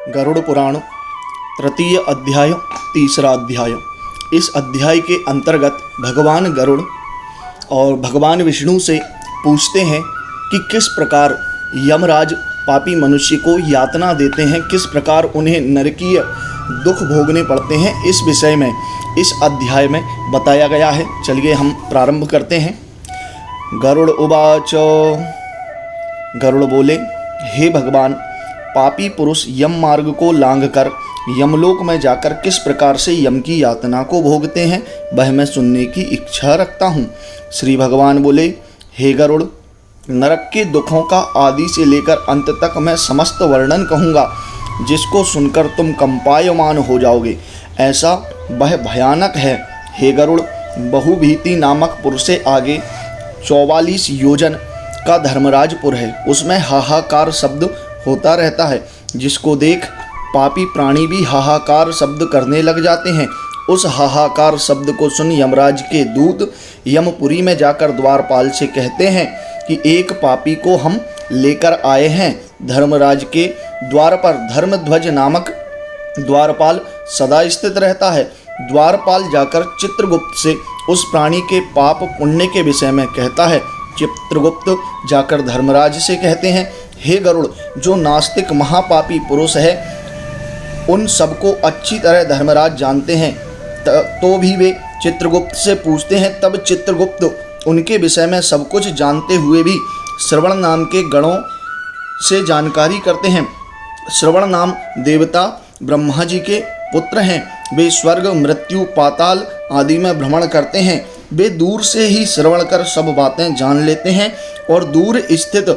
गरुड़ पुराण तृतीय अध्याय तीसरा अध्याय। इस अध्याय के अंतर्गत भगवान गरुड़ और भगवान विष्णु से पूछते हैं कि किस प्रकार यमराज पापी मनुष्य को यातना देते हैं, किस प्रकार उन्हें नरकीय दुख भोगने पड़ते हैं। इस विषय में इस अध्याय में बताया गया है। चलिए हम प्रारंभ करते हैं। गरुड़ उवाच। गरुड़ बोले, हे भगवान, पापी पुरुष यम मार्ग को लांघकर यमलोक में जाकर किस प्रकार से यम की यातना को भोगते हैं, वह मैं सुनने की इच्छा रखता हूँ। श्री भगवान बोले, हे गरुड़, नरक के दुखों का आदि से लेकर अंत तक मैं समस्त वर्णन कहूँगा, जिसको सुनकर तुम कंपायमान हो जाओगे। ऐसा वह भयानक है। हे गरुड़, बहुभीति नामक पुर से आगे 44 योजन का धर्मराजपुर है। उसमें हाहाकार शब्द होता रहता है, जिसको देख पापी प्राणी भी हाहाकार शब्द करने लग जाते हैं। उस हाहाकार शब्द को सुन यमराज के दूत यमपुरी में जाकर द्वारपाल से कहते हैं कि एक पापी को हम लेकर आए हैं। धर्मराज के द्वार पर धर्मध्वज नामक द्वारपाल सदा स्थित रहता है। द्वारपाल जाकर चित्रगुप्त से उस प्राणी के पाप पुण्य के विषय में कहता है। चित्रगुप्त जाकर धर्मराज से कहते हैं, हे गरुड़, जो नास्तिक महापापी पुरुष है उन सबको अच्छी तरह धर्मराज जानते हैं, तो भी वे चित्रगुप्त से पूछते हैं। तब चित्रगुप्त उनके विषय में सब कुछ जानते हुए भी श्रवण नाम के गणों से जानकारी करते हैं। श्रवण नाम देवता ब्रह्मा जी के पुत्र हैं। वे स्वर्ग, मृत्यु, पाताल आदि में भ्रमण करते हैं। वे दूर से ही श्रवण कर सब बातें जान लेते हैं और दूर स्थित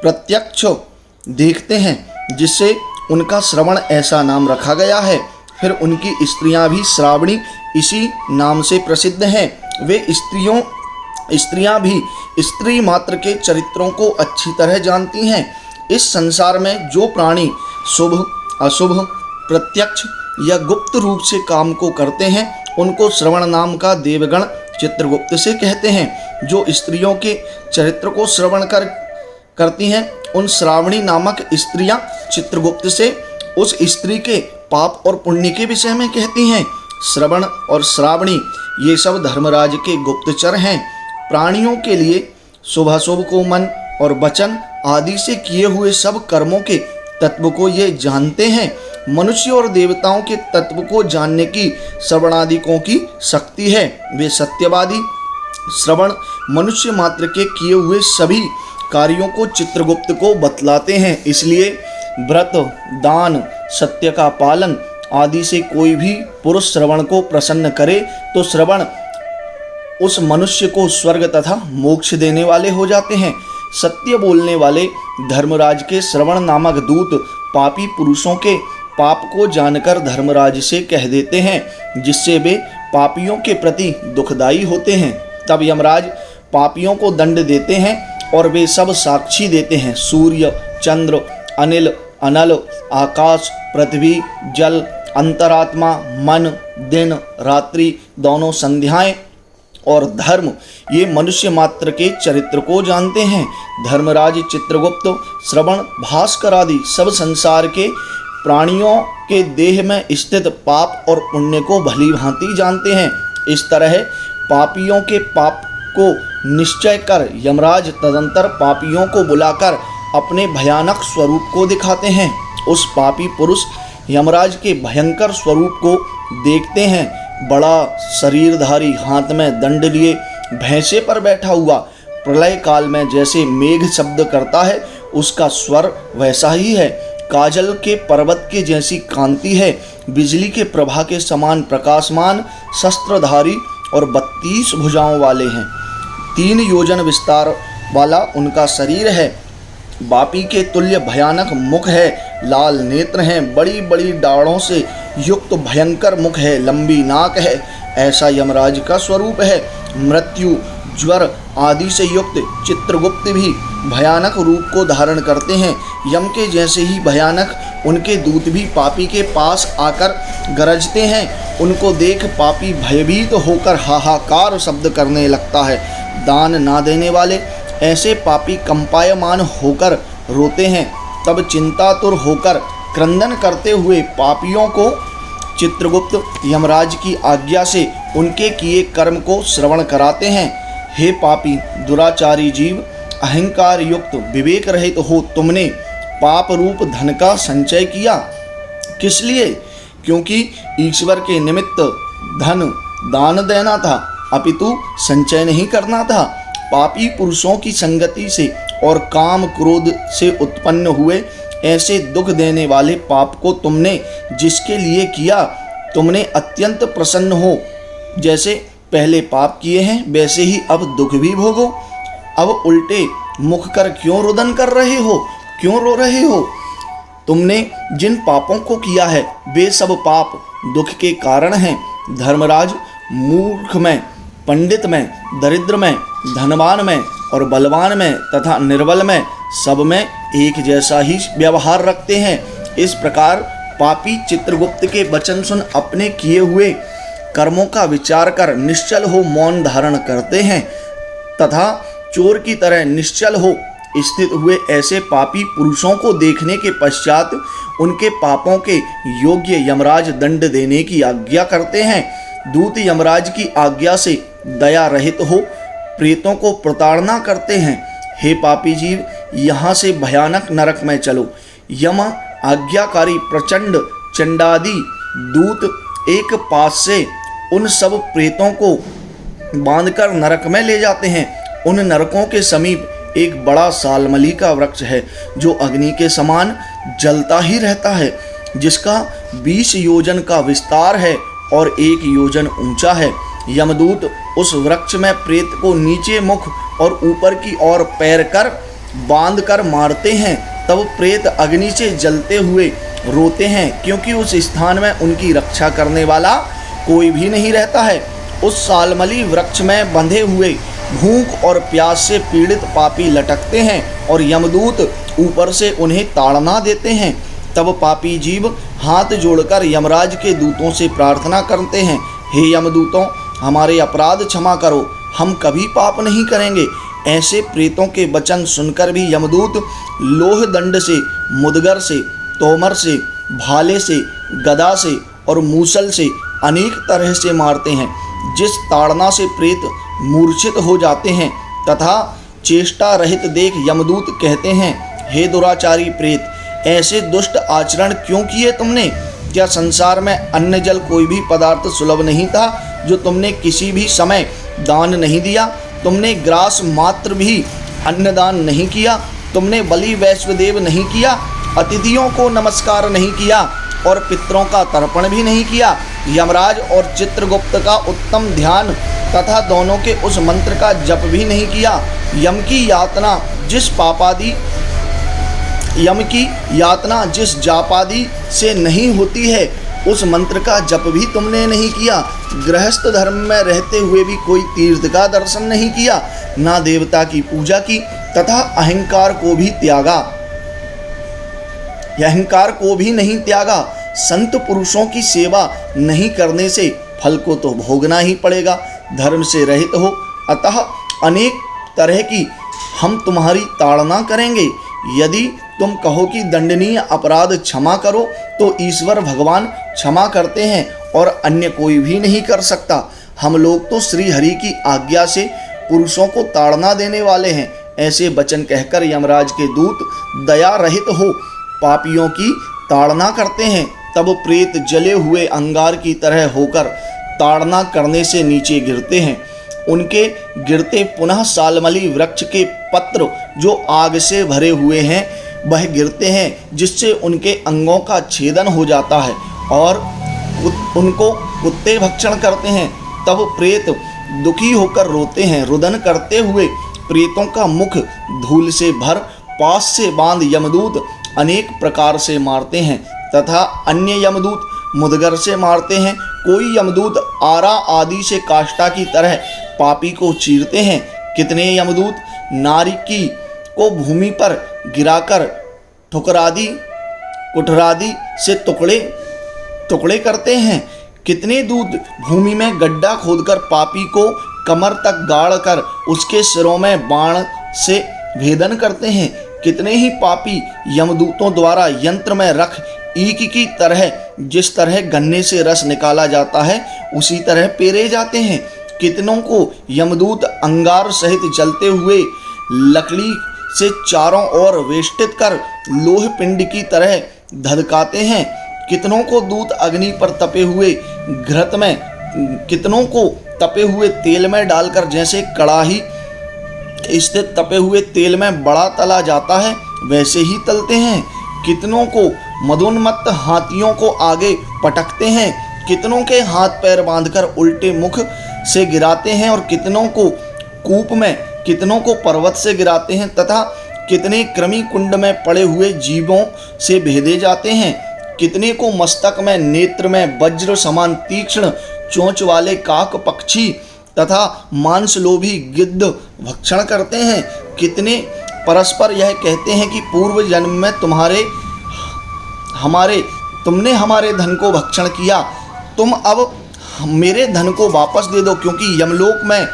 प्रत्यक्ष देखते हैं, जिससे उनका श्रवण ऐसा नाम रखा गया है। फिर उनकी स्त्रियां भी श्रावणी इसी नाम से प्रसिद्ध हैं। वे स्त्रियां भी स्त्री मात्र के चरित्रों को अच्छी तरह जानती हैं। इस संसार में जो प्राणी शुभ, अशुभ, प्रत्यक्ष या गुप्त रूप से काम को करते हैं, उनको श्रवण नाम का देवगण चित्रगुप्त से कहते हैं। जो स्त्रियों के चरित्र को श्रवण करती हैं, उन श्रावणी नामक स्त्रियां चित्रगुप्त से उस स्त्री के पाप और पुण्य के विषय में कहती हैं। श्रवण और श्रावणी ये सब धर्मराज के गुप्तचर हैं। प्राणियों के लिए शुभाशुभ को मन और वचन आदि से किए हुए सब कर्मों के तत्व को ये जानते हैं। मनुष्य और देवताओं के तत्व को जानने की श्रवणादिकों की शक्ति है। वे सत्यवादी श्रवण मनुष्य मात्र के किए हुए सभी कार्यों को चित्रगुप्त को बतलाते हैं। इसलिए व्रत, दान, सत्य का पालन आदि से कोई भी पुरुष श्रवण को प्रसन्न करे तो श्रवण उस मनुष्य को स्वर्ग तथा मोक्ष देने वाले हो जाते हैं। सत्य बोलने वाले धर्मराज के श्रवण नामक दूत पापी पुरुषों के पाप को जानकर धर्मराज से कह देते हैं, जिससे वे पापियों के प्रति दुखदायी होते हैं। तब यमराज पापियों को दंड देते हैं और वे सब साक्षी देते हैं। सूर्य, चंद्र, अनिल, अनल, आकाश, पृथ्वी, जल, अंतरात्मा, मन, दिन, रात्रि, दोनों संध्याएं और धर्म ये मनुष्य मात्र के चरित्र को जानते हैं। धर्मराज चित्रगुप्त श्रवण, भास्कर आदि सब संसार के प्राणियों के देह में स्थित पाप और पुण्य को भली भांति जानते हैं। इस तरह पापियों के पाप को निश्चय कर यमराज तदंतर पापियों को बुलाकर अपने भयानक स्वरूप को दिखाते हैं। उस पापी पुरुष यमराज के भयंकर स्वरूप को देखते हैं। बड़ा शरीरधारी, हाथ में दंड लिए, भैंसे पर बैठा हुआ, प्रलय काल में जैसे मेघ शब्द करता है, उसका स्वर वैसा ही है। काजल के पर्वत के जैसी कांति है। बिजली के प्रभा के समान प्रकाशमान, शस्त्रधारी और 32 भुजाओं वाले हैं। 3 योजन विस्तार वाला उनका शरीर है। बापी के तुल्य भयानक मुख है। लाल नेत्र हैं। बड़ी बड़ी डाढ़ों से युक्त भयंकर मुख है। लंबी नाक है। ऐसा यमराज का स्वरूप है। मृत्यु, ज्वर आदि से युक्त चित्रगुप्त भी भयानक रूप को धारण करते हैं। यम के जैसे ही भयानक उनके दूत भी पापी के पास आकर गरजते हैं। उनको देख पापी भयभीत होकर हाहाकार शब्द करने लगता है। दान ना देने वाले ऐसे पापी कंपायमान होकर रोते हैं। तब चिंतातुर होकर क्रंदन करते हुए पापियों को चित्रगुप्त यमराज की आज्ञा से उनके किए कर्म को श्रवण कराते हैं। हे पापी दुराचारी जीव, अहंकार युक्त विवेक रहित हो तुमने पाप रूप धन का संचय किया। किस लिए? क्योंकि ईश्वर के निमित्त धन दान देना था, अपितु संचय नहीं करना था। पापी पुरुषों की संगति से और काम क्रोध से उत्पन्न हुए ऐसे दुख देने वाले पाप को तुमने जिसके लिए किया, तुमने अत्यंत प्रसन्न हो। जैसे पहले पाप किए हैं वैसे ही अब दुख भी भोगो। अब उल्टे मुख कर क्यों रुदन कर रहे हो, क्यों रो रहे हो? तुमने जिन पापों को किया है वे सब पाप दुख के कारण हैं। धर्मराज, मूर्ख में, पंडित में, दरिद्र में, धनवान में और बलवान में तथा निर्बल में, सब में एक जैसा ही व्यवहार रखते हैं। इस प्रकार पापी चित्रगुप्त के वचन सुन अपने किए हुए कर्मों का विचार कर निश्चल हो मौन धारण करते हैं तथा चोर की तरह निश्चल हो स्थित हुए ऐसे पापी पुरुषों को देखने के पश्चात उनके पापों के योग्य यमराज दंड देने की आज्ञा करते हैं। दूत यमराज की आज्ञा से दया रहित हो प्रेतों को प्रताड़ना करते हैं। हे पापी जीव, यहाँ से भयानक नरक में चलो। यम आज्ञाकारी प्रचंड चंडादि दूत एक पास से उन सब प्रेतों को बांधकर नरक में ले जाते हैं। उन नरकों के समीप एक बड़ा सालमली का वृक्ष है जो अग्नि के समान जलता ही रहता है, जिसका 20 योजन का विस्तार है और 1 योजन ऊंचा है। यमदूत उस वृक्ष में प्रेत को नीचे मुख और ऊपर की ओर पैर कर बांध कर मारते हैं। तब प्रेत अग्नि से जलते हुए रोते हैं, क्योंकि उस स्थान में उनकी रक्षा करने वाला कोई भी नहीं रहता है। उस सालमली वृक्ष में बंधे हुए भूख और प्यास से पीड़ित पापी लटकते हैं और यमदूत ऊपर से उन्हें ताड़ना देते हैं। तब पापी जीव हाथ जोड़कर यमराज के दूतों से प्रार्थना करते हैं, हे यमदूतों, हमारे अपराध क्षमा करो, हम कभी पाप नहीं करेंगे। ऐसे प्रेतों के वचन सुनकर भी यमदूत लोह दंड से, मुदगर से, तोमर से, भाले से, गदा से और मूसल से अनेक तरह से मारते हैं, जिस ताड़ना से प्रेत मूर्छित हो जाते हैं। तथा चेष्टा रहित देख यमदूत कहते हैं, हे दुराचारी प्रेत, ऐसे दुष्ट आचरण क्यों किए तुमने? क्या संसार में अन्न जल कोई भी पदार्थ सुलभ नहीं था जो तुमने किसी भी समय दान नहीं दिया? तुमने ग्रास मात्र भी अन्नदान नहीं किया, तुमने बलि वैश्वदेव नहीं किया, अतिथियों को नमस्कार नहीं किया और पितरों का तर्पण भी नहीं किया। यमराज और चित्रगुप्त का उत्तम ध्यान तथा दोनों के उस मंत्र का जप भी नहीं किया। यम की यातना जिस जापादि से नहीं होती है, उस मंत्र का जप भी तुमने नहीं किया। गृहस्थ धर्म में रहते हुए भी कोई तीर्थ का दर्शन नहीं किया, ना देवता की पूजा की तथा अहंकार को भी नहीं त्यागा। संत पुरुषों की सेवा नहीं करने से फल को तो भोगना ही पड़ेगा। धर्म से रहित हो, अतः अनेक तरह की हम तुम्हारी ताड़ना करेंगे। यदि तुम कहो कि दंडनीय अपराध क्षमा करो तो ईश्वर भगवान क्षमा करते हैं और अन्य कोई भी नहीं कर सकता। हम लोग तो श्री हरि की आज्ञा से पुरुषों को ताड़ना देने वाले हैं। ऐसे वचन कहकर यमराज के दूत दया रहित हो पापियों की ताड़ना करते हैं। तब प्रेत जले हुए अंगार की तरह होकर ताड़ना करने से नीचे गिरते हैं। उनके गिरते पुनः सालमली वृक्ष के पत्र जो आग से भरे हुए हैं वह गिरते हैं, जिससे उनके अंगों का छेदन हो जाता है और उनको कुत्ते भक्षण करते हैं। तब प्रेत दुखी होकर रोते हैं। रुदन करते हुए प्रेतों का मुख धूल से भर पास से बांध यमदूत अनेक प्रकार से मारते हैं तथा अन्य यमदूत मुदगर से मारते हैं। कोई यमदूत आरा आदि से काष्ठा की तरह पापी को चीरते हैं। कितने यमदूत नारिकी को भूमि पर गिराकर कुठरादि से टुकड़े करते हैं। कितने दूत भूमि में गड्ढा खोदकर पापी को कमर तक गाड़कर उसके सिरों में बाण से भेदन करते हैं। कितने ही पापी यमदूतों द्वारा यंत्र में रख ईख की तरह, जिस तरह गन्ने से रस निकाला जाता है उसी तरह पेरे जाते हैं। कितनों को यमदूत अंगार सहित जलते हुए लकड़ी से चारों ओर वेष्टित कर लोह पिंड की तरह धधकाते हैं। कितनों को दूत अग्नि पर तपे हुए घृत में, कितनों को तपे हुए तेल में डालकर जैसे कड़ाही स्थित तपे हुए तेल में बड़ा तला जाता है वैसे ही तलते हैं। कितनों को मदोन्मत्त हाथियों को आगे पटकते हैं। कितनों के हाथ पैर बांधकर उल्टे मुख से गिराते हैं और कितनों को कूप में, कितनों को पर्वत से गिराते हैं तथा कितने कृमि कुंड में पड़े हुए जीवों से भेदे जाते हैं। कितने को मस्तक में, नेत्र में वज्र समान तीक्ष्ण चोंच वाले काक पक्षी तथा मांसलोभी गिद्ध भक्षण करते हैं। कितने परस्पर यह कहते हैं कि पूर्व जन्म में तुमने हमारे धन को भक्षण किया, तुम अब मेरे धन को वापस दे दो, क्योंकि यमलोक में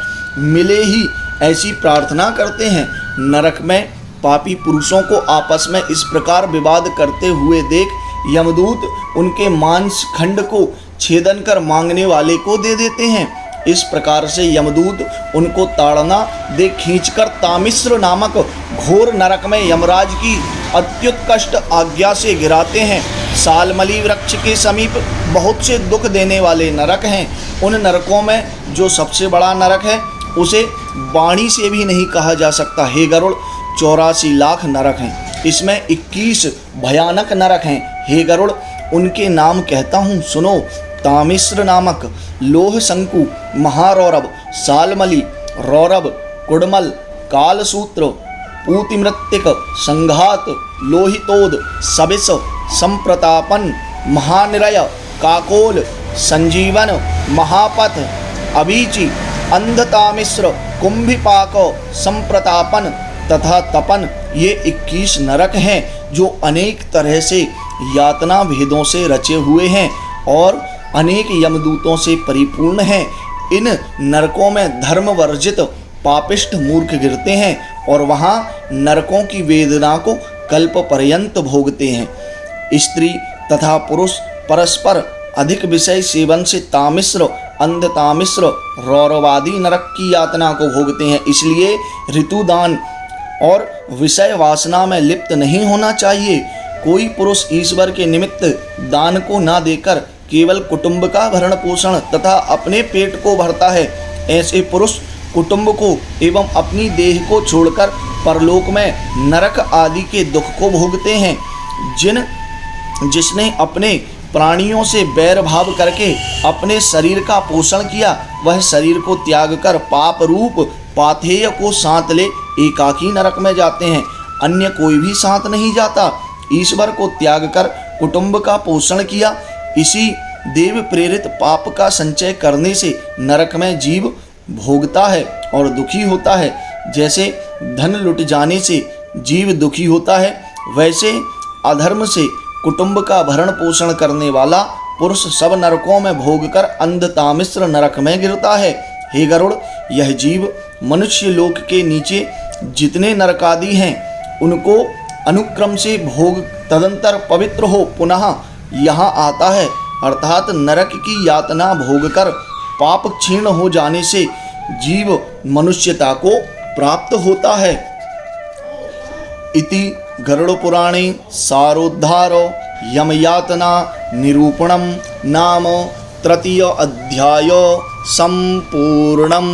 मिले ही ऐसी प्रार्थना करते हैं। नरक में पापी पुरुषों को आपस में इस प्रकार विवाद करते हुए देख यमदूत उनके मांस खंड को छेदन कर मांगने वाले को दे देते हैं। इस प्रकार से यमदूत उनको ताड़ना दे खींचकर तामिश्र नामक घोर नरक में यमराज की अत्युत्कृष्ट आज्ञा से गिराते हैं। सालमली वृक्ष के समीप बहुत से दुख देने वाले नरक हैं। उन नरकों में जो सबसे बड़ा नरक है उसे वाणी से भी नहीं कहा जा सकता। हे गरुड़, 84 लाख नरक हैं, इसमें 21 भयानक नरक हैं। हे गरुड़, उनके नाम कहता हूँ, सुनो। तामिश्र नामक, लोह शंकु, महारौरव, सालमली, रौरव, कुडमल, कालसूत्र, पूतिमृत्तिक, संघात, लोहितोद, सबिस, संप्रतापन, महानिरय, काकोल, संजीवन, महापथ, अबीचि, अंधतामिश्र, कुंभिपाक, संप्रतापन तथा तपन, ये 21 नरक हैं जो अनेक तरह से यातना भेदों से रचे हुए हैं और अनेक यमदूतों से परिपूर्ण हैं। इन नरकों में धर्म वर्जित पापिष्ठ मूर्ख गिरते हैं और वहाँ नरकों की वेदना को कल्प पर्यंत भोगते हैं। स्त्री तथा पुरुष परस्पर अधिक विषय सेवन से तामिश्र, अंधतामिश्र, रौरवादी नरक की यातना को भोगते हैं। इसलिए ऋतुदान और विषय वासना में लिप्त नहीं होना चाहिए। कोई पुरुष ईश्वर के निमित्त दान को ना देकर केवल कुटुंब का भरण पोषण तथा अपने पेट को भरता है। ऐसे पुरुष कुटुंब को एवं अपनी देह को छोड़कर परलोक में नरक आदि के दुख को भोगते हैं। जिसने अपने प्राणियों से बैर भाव करके अपने शरीर का पोषण किया, वह शरीर को त्याग कर पाप रूप पाथेय को साथ ले एकाकी नरक में जाते हैं। अन्य कोई भी साथ नहीं जाता। ईश्वर को त्याग कर कुटुंब का पोषण किया, इसी देव प्रेरित पाप का संचय करने से नरक में जीव भोगता है और दुखी होता है। जैसे धन लुट जाने से जीव दुखी होता है, वैसे अधर्म से कुटुंब का भरण पोषण करने वाला पुरुष सब नरकों में भोगकर अंधतामिश्र नरक में गिरता है। हे गरुड़, यह जीव मनुष्य लोक के नीचे जितने नरकादि हैं उनको अनुक्रम से भोग तदंतर पवित्र हो पुनः यहाँ आता है, अर्थात नरक की यातना भोगकर पाप क्षीण हो जाने से जीव मनुष्यता को प्राप्त होता है। इति गरुड़ पुराणे सारोद्धारो यमयातना निरूपणम नाम तृतीय अध्याय संपूर्णम्।